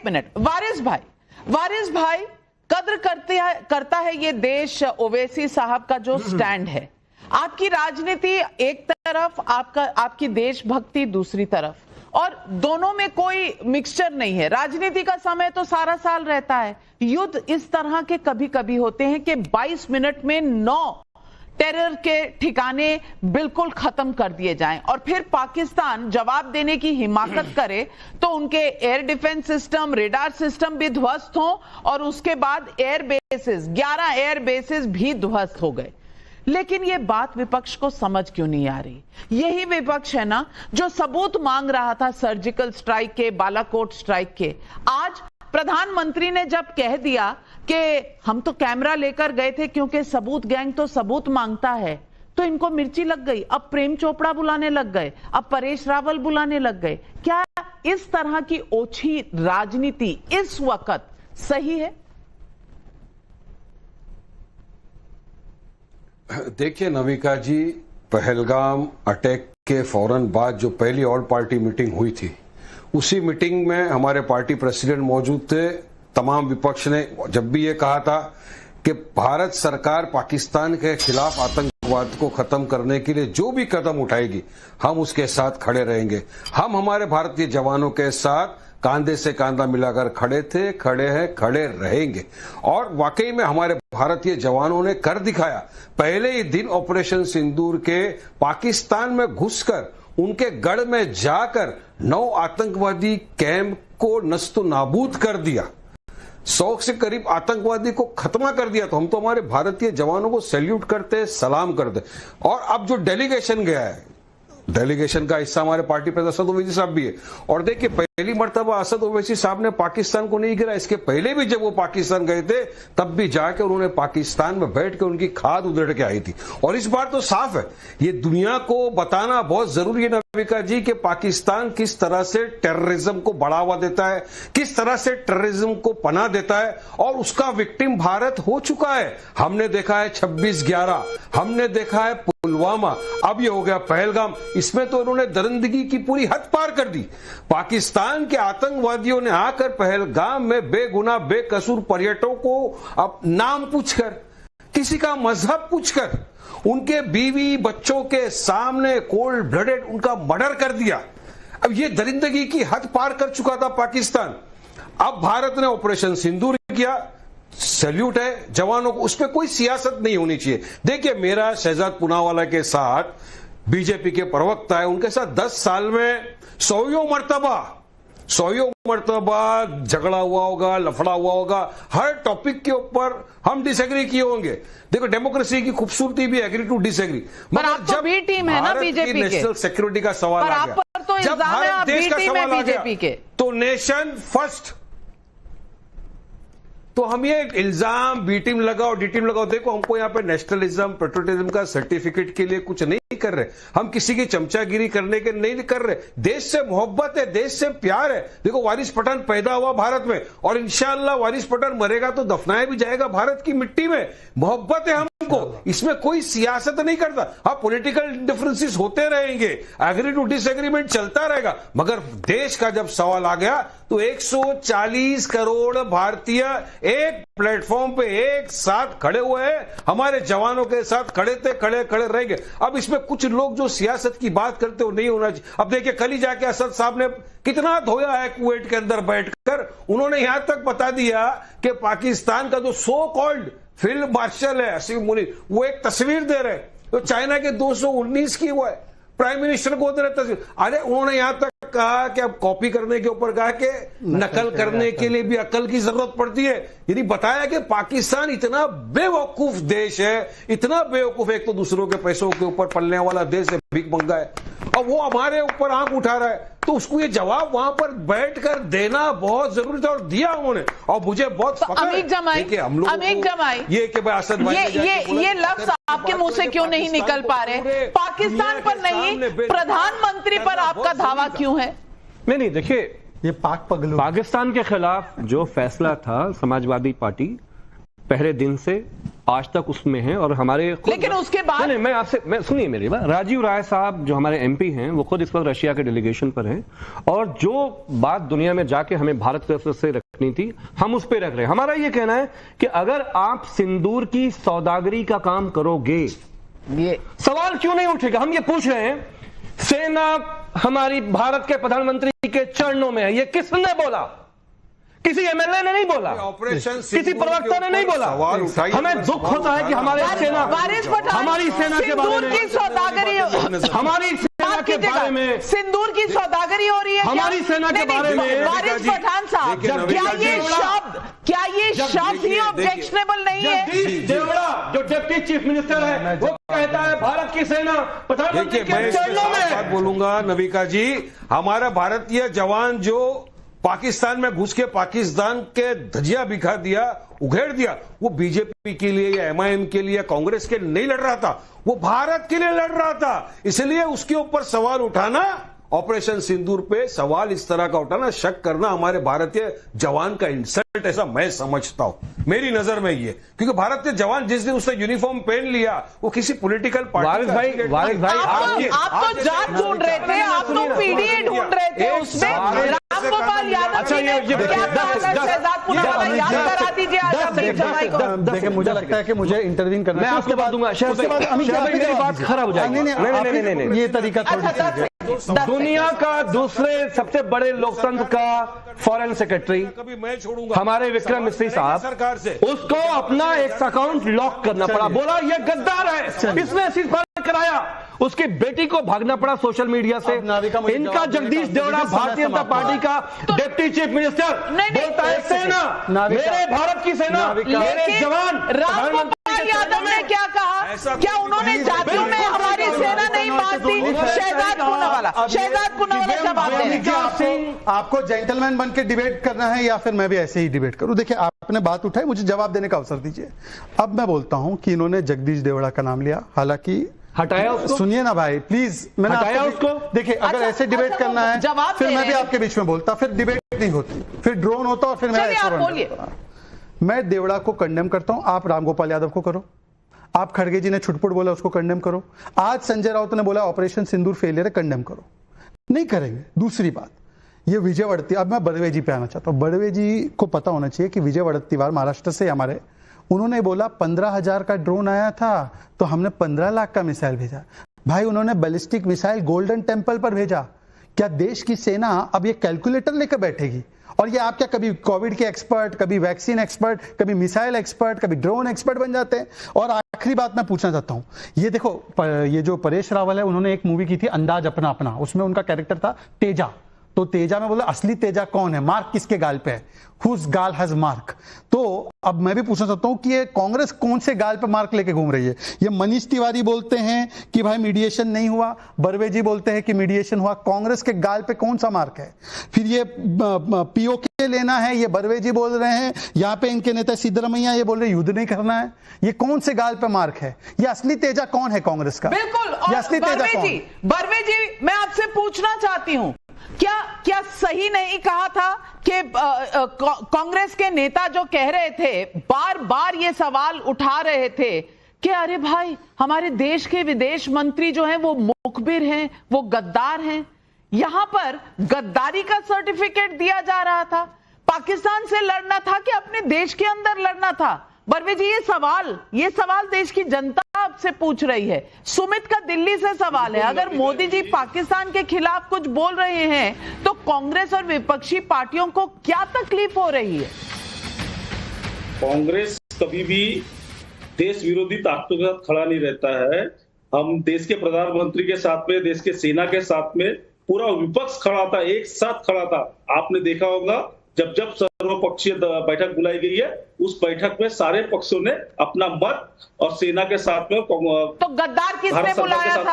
Minute, वारिस भाई कद्र करता है ये देश ओवैसी साहब का जो स्टैंड है। आपकी राजनीति एक तरफ, आपकी देशभक्ति दूसरी तरफ, और दोनों में कोई मिक्सचर नहीं है। राजनीति का समय तो सारा साल रहता है, युद्ध इस तरह के कभी कभी होते हैं कि 22 मिनट में 9 टेरर के ठिकाने बिल्कुल खत्म कर दिए जाएं, और फिर पाकिस्तान जवाब देने की हिमाकत करे तो उनके air defence system, radar system भी ध्वस्त हो, और उसके बाद एयर बेसिस, 11 एयर बेसिस भी ध्वस्त हो गए। लेकिन ये बात विपक्ष को समझ क्यों नहीं आ रही? यही विपक्ष है ना जो सबूत मांग रहा था सर्जिकल स्ट्राइक के, बालाकोट स्ट्राइक के। आज प्रधानमंत्री ने जब कह दिया कि हम तो कैमरा लेकर गए थे क्योंकि सबूत गैंग तो सबूत मांगता है, तो इनको मिर्ची लग गई। अब प्रेम चोपड़ा बुलाने लग गए, अब परेश रावल बुलाने लग गए। क्या इस तरह की ओछी राजनीति इस वक्त सही है? देखिए नविका जी, पहलगाम अटैक के फौरन बाद जो पहली ऑल पार्टी मीटिंग हुई थी, उसी मीटिंग में हमारे पार्टी प्रेसिडेंट मौजूद थे। तमाम विपक्ष ने जब भी ये कहा था कि भारत सरकार पाकिस्तान के खिलाफ आतंकवाद को खत्म करने के लिए जो भी कदम उठाएगी, हम उसके साथ खड़े रहेंगे। हम हमारे भारतीय जवानों के साथ कांधे से कांधा मिलाकर खड़े थे, खड़े हैं, खड़े रहेंगे। और वाकई में हमारे भारतीय जवानों ने कर दिखाया। पहले ही दिन ऑपरेशन सिंदूर के पाकिस्तान में घुसकर उनके गढ़ में जाकर 9 आतंकवादी कैंप को नस्तो नाबूद कर दिया, 100 से करीब आतंकवादी को खत्म कर दिया। तो हम तो हमारे भारतीय जवानों को सैल्यूट करते, सलाम करते। और अब जो डेलीगेशन गया है, डेलीगेशन का हिस्सा हमारे पार्टी प्रधान असद ओवैसी साहब भी है। और देखिए, पहली मर्तबा असद ओवैसी साहब ने पाकिस्तान को नहीं गिरा। इसके पहले भी जब वो पाकिस्तान गए थे, तब भी जाके उन्होंने पाकिस्तान में बैठ के उनकी खाद उधेड़ के आई थी। और इस बार तो साफ है, ये दुनिया को बताना बहुत जरूरी है नविका जी कि पाकिस्तान किस तरह से टेररिज्म को बढ़ावा देता है, किस तरह से टेररिज्म को पनाह देता है, और उसका विक्टिम भारत हो चुका है। हमने देखा है 26/11, हमने देखा है पुलवामा, अब ये हो गया पहलगाम। इसमें तो उन्होंने दरिंदगी की पूरी हद पार कर दी। पाकिस्तान के आतंकवादियों ने आकर पहलगाम में बेगुनाह बेकसूर पर्यटकों को अब नाम पूछकर, किसी का मजहब पूछकर, उनके बीवी बच्चों के सामने कोल्ड ब्लडेड उनका मर्डर कर दिया। अब ये दरिंदगी की हद पार कर चुका था पाकिस्तान। अब भारत ने ऑपरेशन सिंदूर किया, सैल्यूट है जवानों को, उसमें कोई सियासत नहीं होनी चाहिए। देखिए, मेरा शहजाद पूनावाला के साथ बीजेपी के प्रवक्ता है, उनके साथ 10 साल में 100 मर्तबा झगड़ा हुआ होगा, लफड़ा हुआ होगा, हर टॉपिक के ऊपर हम डिसएग्री किए होंगे। देखो, डेमोक्रेसी की खूबसूरती भी एग्री टू डिसएग्री। मगर जब भी टीम है ना बीजेपी के, नेशनल सिक्योरिटी का सवाल आ गया, तो जब भारत देश का सवाल आ गया, तो नेशन फर्स्ट। तो हम ये इल्जाम बी टीम लगाओ, डी टीम लगाओ, देखो हमको यहाँ पे नेशनलिज्म, पेट्रियोटिज्म का सर्टिफिकेट के लिए कुछ नहीं कर रहे, हम किसी की चमचागिरी करने के नहीं कर रहे। देश से मोहब्बत है, देश से प्यार है। देखो, वारिस पठान पैदा हुआ भारत में, और इंशाअल्लाह वारिस पठान मरेगा तो दफनाया भी जाएगा भारत की मिट्टी में। मोहब्बत है हमको, इसमें कोई सियासत नहीं करता। हाँ, पॉलिटिकल डिफरेंसेस होते रहेंगे, एग्री टू डिसएग्रीमेंट चलता रहेगा, मगर देश का जब सवाल आ गया तो 140 करोड़ भारतीय एक प्लेटफॉर्म पे एक साथ खड़े हुए हैं, हमारे जवानों के साथ खड़े थे, खड़े रहेंगे। अब इसमें कुछ लोग जो सियासत की बात करते हो नहीं होना चाहिए। अब देखिए, कल ही जाके असद साहब ने कितना धोया है कुवैत के अंदर बैठकर। उन्होंने यहां तक बता दिया कि पाकिस्तान का जो सो कॉल्ड फील्ड मार्शल है असीम मुनीर, वो एक तस्वीर दे रहे, तो चाइना के 219 की वो है, प्राइम मिनिस्टर को दे रहे तस्वीर। अरे उन्होंने यहां तक कहा कि अब कॉपी करने के ऊपर कहा कि नकल करने के लिए भी अकल की जरूरत पड़ती है। यानी बताया कि पाकिस्तान इतना बेवकूफ देश है, इतना बेवकूफ, एक तो दूसरों के पैसों के ऊपर पलने वाला देश है, भीख मंगा है, और वो हमारे ऊपर आंख उठा रहा है। तो उसको ये जवाब वहां पर बैठकर देना बहुत जरूरी था, और दिया उन्होंने। और मुझे बहुत फख्र है कि हम लोग ये कि भाई असद भाई ये लफ्ज आपके मुंह से क्यों नहीं निकल पा रहे? पाकिस्तान पर नहीं, प्रधानमंत्री पर आपका धावा क्यों है? नहीं, देखिए, ये पाकिस्तान के खिलाफ जो फैसला था, समाजवादी पार्टी पहले दिन से आज तक उसमें है और हमारे लेकिन उसके बाद नहीं, मैं सुनिए मेरी बात। राजीव राय साहब जो हमारे एमपी हैं वो खुद इस वक्त रशिया के डेलीगेशन पर हैं और जो बात दुनिया में जाके हमें भारत की तरफ से रखनी थी हम उस पर रख रहे हैं। हमारा ये कहना है कि अगर आप सिंदूर की सौदागरी का काम करोगे, ये सवाल क्यों नहीं उठेगा? हम ये पूछ रहे हैं, सेना हमारी भारत के प्रधानमंत्री के चरणों में है, ये किसने बोला? किसी एमएलए ने नहीं बोला, किसी प्रवक्ता ने नहीं बोला। हमें दुख होता है कि हमारे सेना हमारी सेना के बारे में की सौदागरी हमारी सेना के बारे में सिंदूर की सौदागरी हो रही है। हमारी सेना के बारे में वारिस पठान साहब, क्या ये शब्द ही ऑब्जेक्शनेबल नहीं है? जगदीश देवड़ा जो डिप्टी चीफ मिनिस्टर है वो कहता है भारत की सेना प्रधानमंत्री के चरणों में। बोलूंगा नविका जी, हमारा भारतीय जवान जो पाकिस्तान में घुस के पाकिस्तान के धजिया बिखा दिया, उघेड़ दिया, वो बीजेपी के लिए या एमआईएम के लिए या कांग्रेस के नहीं लड़ रहा था, वो भारत के लिए लड़ रहा था। इसलिए उसके ऊपर सवाल उठाना, ऑपरेशन सिंदूर पे सवाल इस तरह का उठाना, शक करना हमारे भारतीय जवान का इंसल्ट, ऐसा मैं समझता हूं। मेरी नजर में ये, क्योंकि भारतीय जवान जिस दिन उसने यूनिफॉर्म पहन लिया वो किसी पॉलिटिकल पार्टी वारिस भाई आप तो जात ढूंढ रहे थे, आप तो पीडीए ढूंढ रहे थे, उसमें रामगोपाल यादव अच्छा, जी ने क्या कहा? शहजाद पुनावाला याद करा दीजिए आज अपनी जमाई को। देखिए, मुझे लगता है कि मुझे इंटरवीन करना मैं है, आपके बाद दूंगा। शहजाद भाई मेरी बात खराब हो जाएगी। नहीं, ये तरीका थोड़ी दुनिया का दूसरे सबसे बड़े लोकतंत्र का फॉरेन सेक्रेटरी कभी मैं छोड़ूंगा हमारे विक्रम मिश्री साहब, सरकार से उसको अपना एक अकाउंट लॉक करना पड़ा, बोला ये गद्दार है, इसने सिफारिश कराया, उसकी बेटी को भागना पड़ा सोशल मीडिया से। इनका जगदीश देवड़ा भारतीय जनता पार्टी का डिप्टी चीफ मिनिस्टर बोलता है सेना, मेरे भारत की सेना, मेरे जवान। रामगोपाल यादव ने क्या कहा? क्या उन्होंने जातियों में हमारी सेना नहीं मारती? शहजाद पुनावाला जवाब दें। आपको जेंटलमैन बन के डिबेट करना है या फिर मैं भी ऐसे ही डिबेट करूं? देखिए, आपने बात उठाई, मुझे जवाब देने का अवसर दीजिए। अब मैं बोलता हूं कि इन्होंने जगदीश देवड़ा का नाम लिया, हालांकि हटाया उसको। सुनिए ना भाई प्लीज, मैंने हटाया उसको। देखिए, अगर ऐसे डिबेट करना है फिर मैं भी आपके बीच में बोलता, फिर डिबेट नहीं होती, फिर ड्रोन होता और फिर मैं देवड़ा को कंडेम करता हूं। आप रामगोपाल यादव को करो, आप खड़गे जी ने छुटपुट बोला उसको कंडेम करो, आज संजय राउत ने बोला ऑपरेशन सिंदूर फेलियर है, कंडेम करो। नहीं करेंगे। दूसरी बात, ये विजय वड़त्तीवार, अब मैं बड़वे जी पे आना चाहता हूं। बड़वे जी को पता होना चाहिए कि विजय वड़त्तीवार महाराष्ट्र से हमारे, उन्होंने बोला 15,000 का ड्रोन आया था तो हमने 15 लाख का मिसाइल भेजा। भाई, उन्होंने बैलिस्टिक मिसाइल गोल्डन टेम्पल पर भेजा। क्या देश की सेना अब ये कैलकुलेटर लेकर बैठेगी? और ये आप क्या कभी कोविड के एक्सपर्ट, कभी वैक्सीन एक्सपर्ट, कभी मिसाइल एक्सपर्ट, कभी ड्रोन एक्सपर्ट बन जाते हैं? और आखिरी बात मैं पूछना चाहता हूं, ये देखो, ये जो परेश रावल है, उन्होंने एक मूवी की थी अंदाज अपना अपना, उसमें उनका कैरेक्टर था तेजा। तो तेजा में बोला असली तेजा कौन है, मार्क किसके गाल पे है, हुज गाल हैज मार्क। तो अब मैं भी पूछना चाहता हूं कि ये कांग्रेस कौन से गाल पे मार्क लेके घूम रही है? ये मनीष तिवारी बोलते हैं कि भाई मीडिएशन नहीं हुआ, बर्वे जी बोलते हैं कि मीडिएशन हुआ, कांग्रेस के गाल पे कौन सा मार्क है? फिर ये पीओके लेना है, ये बर्वे जी बोल रहे हैं, यहाँ पे इनके नेता सिद्धरमैया ये बोल रहे युद्ध नहीं करना है। ये कौन से गाल पे मार्क है? ये असली तेजा कौन है कांग्रेस का? बिल्कुल। ये असली तेजा कौन है? बर्वे जी, मैं आपसे पूछना चाहती हूं, क्या सही नहीं कहा था कि कांग्रेस के नेता जो कह रहे थे, बार बार ये सवाल उठा रहे थे कि अरे भाई, हमारे देश के विदेश मंत्री जो हैं वो मुखबिर हैं, वो गद्दार हैं। यहां पर गद्दारी का सर्टिफिकेट दिया जा रहा था। पाकिस्तान से लड़ना था कि अपने देश के अंदर लड़ना था? बर्वे जी, ये सवाल देश की जनता आपसे पूछ रही है। सुमित का दिल्ली से सवाल है, अगर मोदी जी पाकिस्तान के खिलाफ कुछ बोल रहे हैं तो कांग्रेस और विपक्षी पार्टियों को क्या तकलीफ हो रही है? कांग्रेस कभी भी देश विरोधी ताकतों के साथ खड़ा नहीं रहता है। हम देश के प्रधानमंत्री के साथ में, देश के सेना के साथ में पूरा विपक्ष खड़ा था, एक साथ खड़ा था। आपने देखा होगा जब सर्वपक्षीय बैठक बुलाई गई है, उस बैठक में सारे पक्षों ने अपना मत और सेना के साथ में तो गद्दार किसने बुलाया था?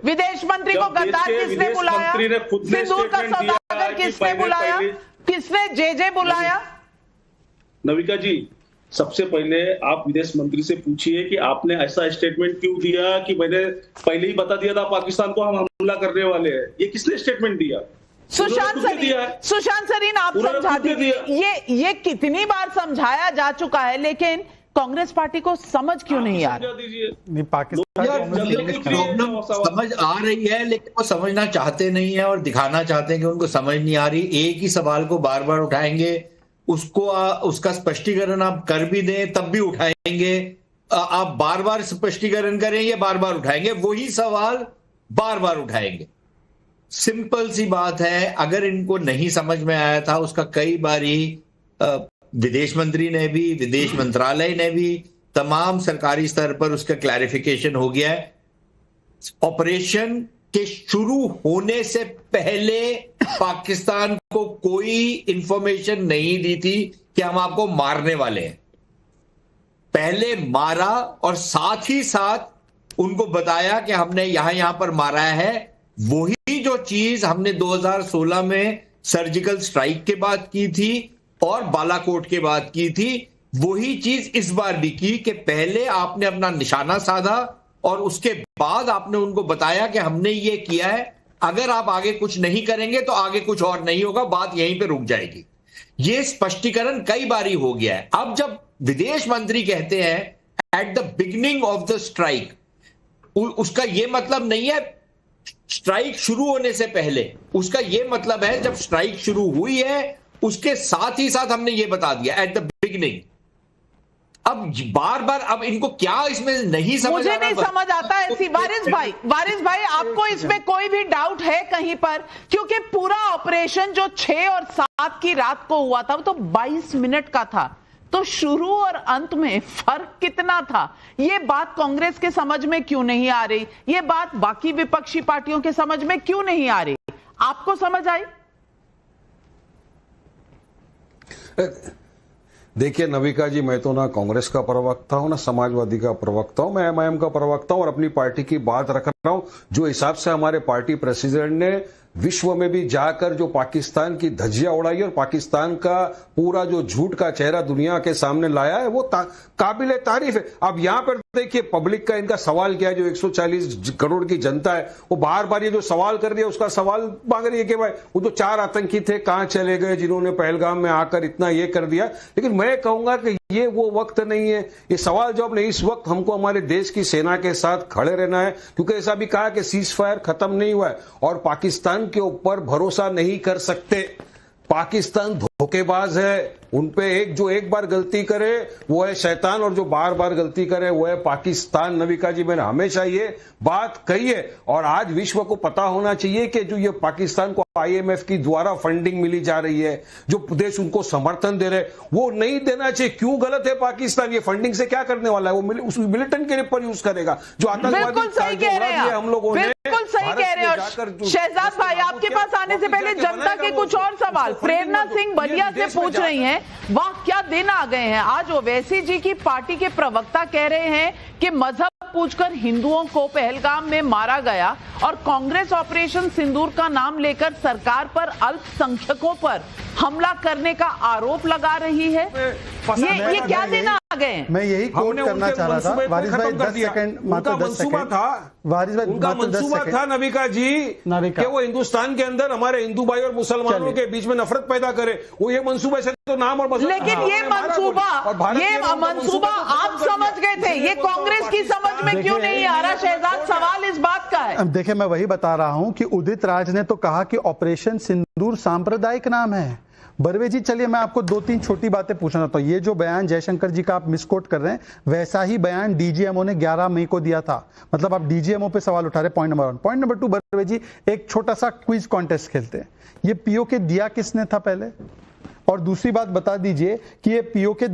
विदेश मंत्री को गद्दार किसने बुलाया? सिंदूर का सौदागर किसने बुलाया? किसने जे बुलाया? नविका जी, सबसे पहले आप विदेश मंत्री से पूछिए कि आपने ऐसा स्टेटमेंट क्यों दिया कि मैंने पहले ही बता दिया था पाकिस्तान को हम हमला करने वाले हैं। ये किसने स्टेटमेंट दिया? सुशांत सरीन, आप समझा दीजिए। ये कितनी बार समझाया जा चुका है, लेकिन कांग्रेस पार्टी को समझ क्यों नहीं आ रहा? समझा दीजिए। नहीं, पाकिस्तान प्रॉब्लम समझ आ रही है, लेकिन वो समझना चाहते नहीं है और दिखाना चाहते हैं कि उनको समझ नहीं आ रही। एक ही सवाल को बार बार उठाएंगे, उसका स्पष्टीकरण आप कर भी दें तब भी उठाएंगे। आप बार बार स्पष्टीकरण करें या बार बार उठाएंगे, वही सवाल बार बार उठाएंगे। सिंपल सी बात है, अगर इनको नहीं समझ में आया था, उसका कई बारी विदेश मंत्री ने भी, विदेश मंत्रालय ने भी, तमाम सरकारी स्तर पर उसका क्लैरिफिकेशन हो गया है। ऑपरेशन के शुरू होने से पहले पाकिस्तान को कोई इंफॉर्मेशन नहीं दी थी कि हम आपको मारने वाले हैं। पहले मारा और साथ ही साथ उनको बताया कि हमने यहां पर मारा है। वही जो चीज हमने 2016 में सर्जिकल स्ट्राइक के बाद की थी और बालाकोट के बाद की थी, वही चीज इस बार भी की कि पहले आपने अपना निशाना साधा और उसके बाद आपने उनको बताया कि हमने ये किया है, अगर आप आगे कुछ नहीं करेंगे तो आगे कुछ और नहीं होगा, बात यहीं पे रुक जाएगी। ये स्पष्टीकरण कई बारी हो गया है। अब जब विदेश मंत्री कहते हैं at the beginning of the strike, उसका यह मतलब नहीं है स्ट्राइक शुरू होने से पहले, उसका यह मतलब है जब स्ट्राइक शुरू हुई है उसके साथ ही साथ हमने ये बता दिया एट द बिगिनिंग। अब बार बार अब इनको क्या इसमें नहीं समझ मुझे नहीं समझ आता ऐसी। वारिस भाई आपको इसमें कोई भी डाउट है कहीं पर? क्योंकि पूरा ऑपरेशन जो 6 और 7 की रात को हुआ था वो तो 22 मिनट का था, तो शुरू और अंत में फर्क कितना था? ये बात कांग्रेस के समझ में क्यों नहीं आ रही? ये बात बाकी विपक्षी पार्टियों के समझ में क्यों नहीं आ रही? आपको समझ आई? देखिए नविका जी, मैं तो ना कांग्रेस का प्रवक्ता हूं ना समाजवादी का प्रवक्ता हूं, मैं एमआईएम का प्रवक्ता हूं और अपनी पार्टी की बात रख रहा हूं। जो हिसाब से हमारे पार्टी प्रेसिडेंट ने विश्व में भी जाकर जो पाकिस्तान की धज्जियां उड़ाई और पाकिस्तान का पूरा जो झूठ का चेहरा दुनिया के सामने लाया है, वो काबिले तारीफ है। अब यहां पर देखिए पब्लिक का इनका सवाल क्या है, जो 140 करोड़ की जनता है वो बार बार ये जो सवाल कर रही है उसका सवाल मांग रही है कि भाई वो जो 4 आतंकी थे कहां चले गए जिन्होंने पहलगाम में आकर इतना ये कर दिया। लेकिन मैं कहूंगा कि ये वो वक्त नहीं है, ये सवाल जवाब नहीं। इस वक्त हमको हमारे देश की सेना के साथ खड़े रहना है, क्योंकि ऐसा भी कहा कि सीज फायर खत्म नहीं हुआ है और पाकिस्तान के ऊपर भरोसा नहीं कर सकते। पाकिस्तान धोखेबाज है, उनपे एक बार गलती करे वो है शैतान और जो बार बार गलती करे वो है पाकिस्तान। नविका जी, मैंने हमेशा ये बात कही है और आज विश्व को पता होना चाहिए कि जो ये पाकिस्तान को आईएमएफ की द्वारा फंडिंग मिली जा रही है, जो देश उनको समर्थन दे रहे, वो नहीं देना चाहिए। क्यों गलत है पाकिस्तान? ये फंडिंग से क्या करने वाला है? वो उस मिलिटेंट के ऊपर यूज करेगा जो आतंकवादी हम लोगों ने। बिल्कुल सही कह रहे हैं। शहजाद भाई, आपके पास आने से पहले जनता के कुछ और सवाल प्रेरणा सिंह बलिया से पूछ रही हैं। वाह, क्या दिन आ गए हैं। आज ओवैसी जी की पार्टी के प्रवक्ता कह रहे हैं कि मजहब पूछकर हिंदुओं को पहलगाम में मारा गया और कांग्रेस ऑपरेशन सिंदूर का नाम लेकर सरकार पर अल्पसंख्यकों पर हमला करने का आरोप लगा रही है। ये क्या दिन आ गए? मैं यही कोट करना चाह रहा था। वारिस भाई 10 सेकंड, मात्र 10 सेकंड था। वारिस भाई उनका मंसूबा था नविका जी कि वो हिंदुस्तान के अंदर हमारे हिंदू भाई और मुसलमानों के बीच में नफरत पैदा करे। वो ये मंसूबे से तो नाम और लेकिन ये मंसूबा आप समझ गए थे, ये कांग्रेस की समझ में क्यों नहीं आ रहा? शहजाद, सवाल इस बात का है। देखिए, मैं वही बता रहा हूं कि उदित राज ने तो कहा कि ऑपरेशन सिंदूर सांप्रदायिक नाम है। बर्वे जी, चलिए मैं आपको 2-3 छोटी बातें पूछना चाहता हूं। ये जो बयान जयशंकर जी का आप मिसकोट कर रहे हैं, वैसा ही बयान डीजीएमओ ने 11 मई को दिया था। मतलब आप डीजीएमओ पे सवाल उठा रहे। Point number 1। Point number 2, Barve ji, एक छोटा सा क्विज कॉन्टेस्ट खेलते हैं। ये पीओके दिया किसने था पहले? और दूसरी बात बता दीजिए कि ये पीओके